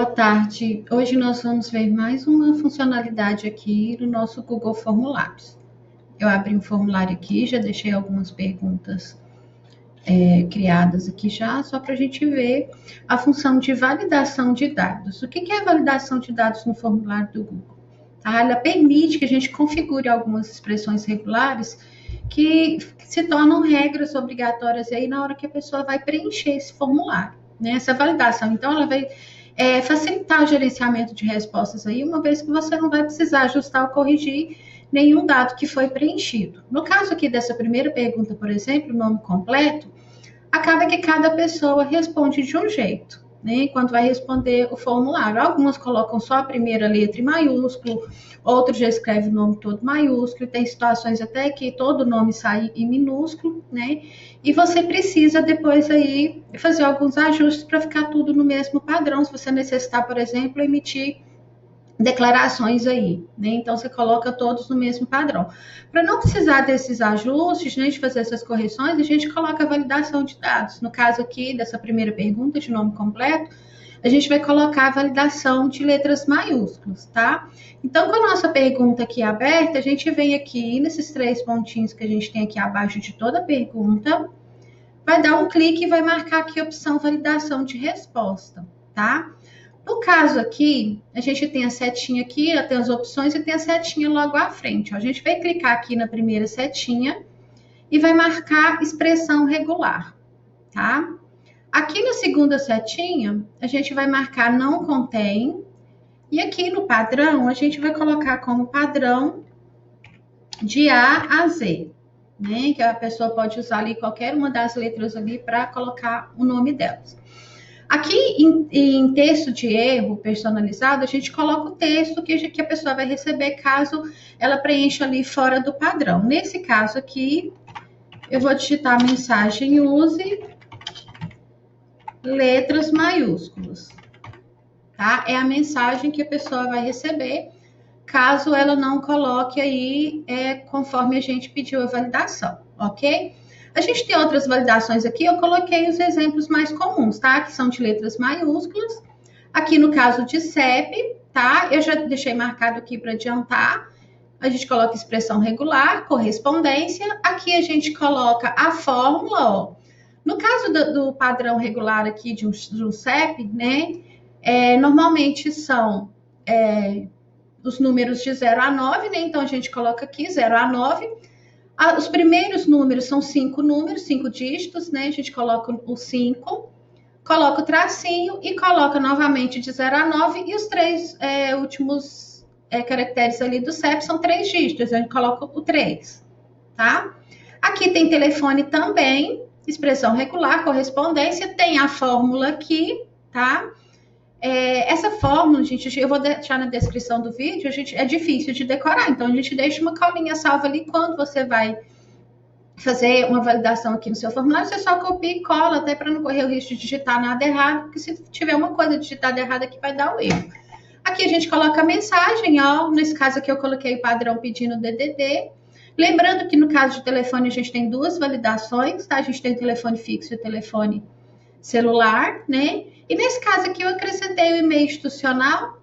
Boa tarde. Hoje nós vamos ver mais uma funcionalidade aqui no nosso Google Formulários. Eu abri um formulário aqui, já deixei algumas perguntas criadas aqui já, só para a gente ver a função de validação de dados. O que é validação de dados no formulário do Google? Ela permite que a gente configure algumas expressões regulares que se tornam regras obrigatórias aí na hora que a pessoa vai preencher esse formulário, né? Essa validação, então, ela vai facilitar o gerenciamento de respostas aí, uma vez que você não vai precisar ajustar ou corrigir nenhum dado que foi preenchido. No caso aqui dessa primeira pergunta, por exemplo, o nome completo, acaba que cada pessoa responde de um jeito, né? Quando vai responder o formulário. Algumas colocam só a primeira letra em maiúsculo, outros já escrevem o nome todo maiúsculo, tem situações até que todo o nome sai em minúsculo, né? E você precisa depois aí fazer alguns ajustes para ficar tudo no mesmo padrão, se você necessitar, por exemplo, emitir declarações aí, né? Então você coloca todos no mesmo padrão. Para não precisar desses ajustes, né, de fazer essas correções, a gente coloca a validação de dados. No caso aqui dessa primeira pergunta de nome completo, a gente vai colocar a validação de letras maiúsculas, tá? Então, com a nossa pergunta aqui aberta, a gente vem aqui nesses 3 pontinhos que a gente tem aqui abaixo de toda a pergunta, vai dar um clique e vai marcar aqui a opção validação de resposta, tá? No caso aqui, a gente tem a setinha aqui, tem as opções e tem a setinha logo à frente. Ó. A gente vai clicar aqui na primeira setinha e vai marcar expressão regular, tá? Aqui na segunda setinha, a gente vai marcar não contém. E aqui no padrão, a gente vai colocar como padrão de A a Z, né? Que a pessoa pode usar ali qualquer uma das letras ali para colocar o nome delas. Aqui em texto de erro personalizado, a gente coloca o texto que a pessoa vai receber caso ela preencha ali fora do padrão. Nesse caso aqui, eu vou digitar a mensagem use letras maiúsculas, tá? É a mensagem que a pessoa vai receber caso ela não coloque aí conforme a gente pediu a validação, ok? A gente tem outras validações aqui, eu coloquei os exemplos mais comuns, tá? Que são de letras maiúsculas. Aqui no caso de CEP, tá? Eu já deixei marcado aqui para adiantar. A gente coloca expressão regular, correspondência. Aqui a gente coloca a fórmula, ó. No caso do padrão regular aqui de um CEP, né? Normalmente são os números de 0 a 9, né? Então a gente coloca aqui 0 a 9. Os primeiros números são 5 números, 5 dígitos, né? A gente coloca o 5, coloca o tracinho e coloca novamente de 0 a 9. E os 3 últimos caracteres ali do CEP são 3 dígitos, a gente coloca o 3, tá? Aqui tem telefone também, expressão regular, correspondência, tem a fórmula aqui, tá? Essa fórmula, gente, eu vou deixar na descrição do vídeo, é difícil de decorar, então a gente deixa uma colinha salva ali quando você vai fazer uma validação aqui no seu formulário, você só copia e cola, até para não correr o risco de digitar nada errado, porque se tiver uma coisa digitada errada aqui vai dar o erro. Aqui a gente coloca a mensagem, ó, nesse caso aqui eu coloquei o padrão pedindo DDD, lembrando que no caso de telefone a gente tem 2 validações, tá? A gente tem o telefone fixo e o telefone celular, né? E nesse caso aqui eu acrescentei o e-mail institucional,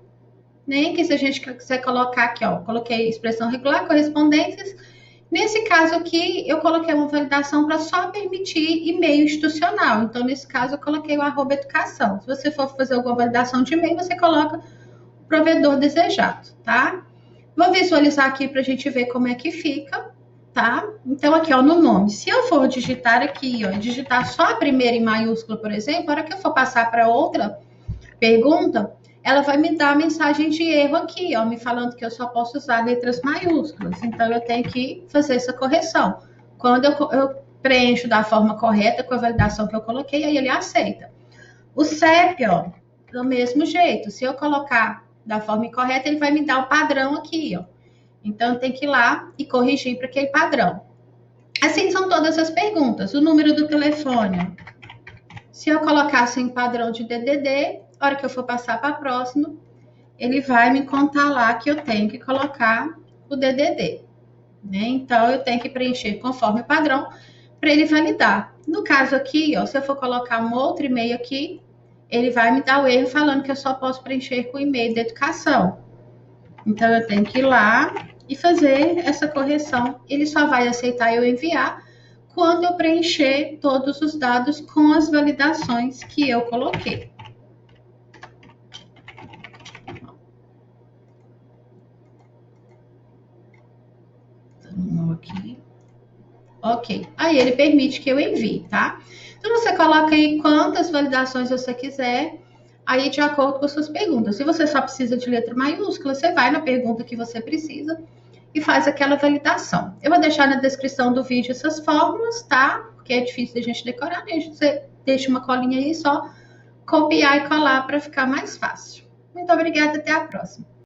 né? Que se a gente quiser colocar aqui, ó, coloquei expressão regular, correspondências. Nesse caso aqui, eu coloquei uma validação para só permitir e-mail institucional. Então, nesse caso, eu coloquei o @educação. Se você for fazer alguma validação de e-mail, você coloca o provedor desejado, tá? Vou visualizar aqui para a gente ver como é que fica, tá? Então, aqui, ó, no nome. Se eu for digitar aqui, ó, digitar só a primeira em maiúsculo, por exemplo, na hora que eu for passar para outra pergunta, ela vai me dar a mensagem de erro aqui, ó, me falando que eu só posso usar letras maiúsculas. Então, eu tenho que fazer essa correção. Quando eu preencho da forma correta, com a validação que eu coloquei, aí ele aceita. O CEP, ó, do mesmo jeito. Se eu colocar da forma incorreta, ele vai me dar o padrão aqui, ó. Então, eu tenho que ir lá e corrigir para aquele padrão. Assim são todas as perguntas. O número do telefone. Se eu colocasse em padrão de DDD, a hora que eu for passar para a próxima, ele vai me contar lá que eu tenho que colocar o DDD, né? Então, eu tenho que preencher conforme o padrão para ele validar. No caso aqui, ó, se eu for colocar um outro e-mail aqui, ele vai me dar o erro falando que eu só posso preencher com o e-mail da educação. Então, eu tenho que ir lá e fazer essa correção. Ele só vai aceitar eu enviar quando eu preencher todos os dados com as validações que eu coloquei. Aqui. Ok. Aí ele permite que eu envie, tá? Então, você coloca aí quantas validações você quiser, aí de acordo com as suas perguntas. Se você só precisa de letra maiúscula, você vai na pergunta que você precisa e faz aquela validação. Eu vou deixar na descrição do vídeo essas fórmulas, tá? Porque é difícil da gente decorar, né? Você deixa uma colinha aí, só copiar e colar para ficar mais fácil. Muito obrigada, até a próxima.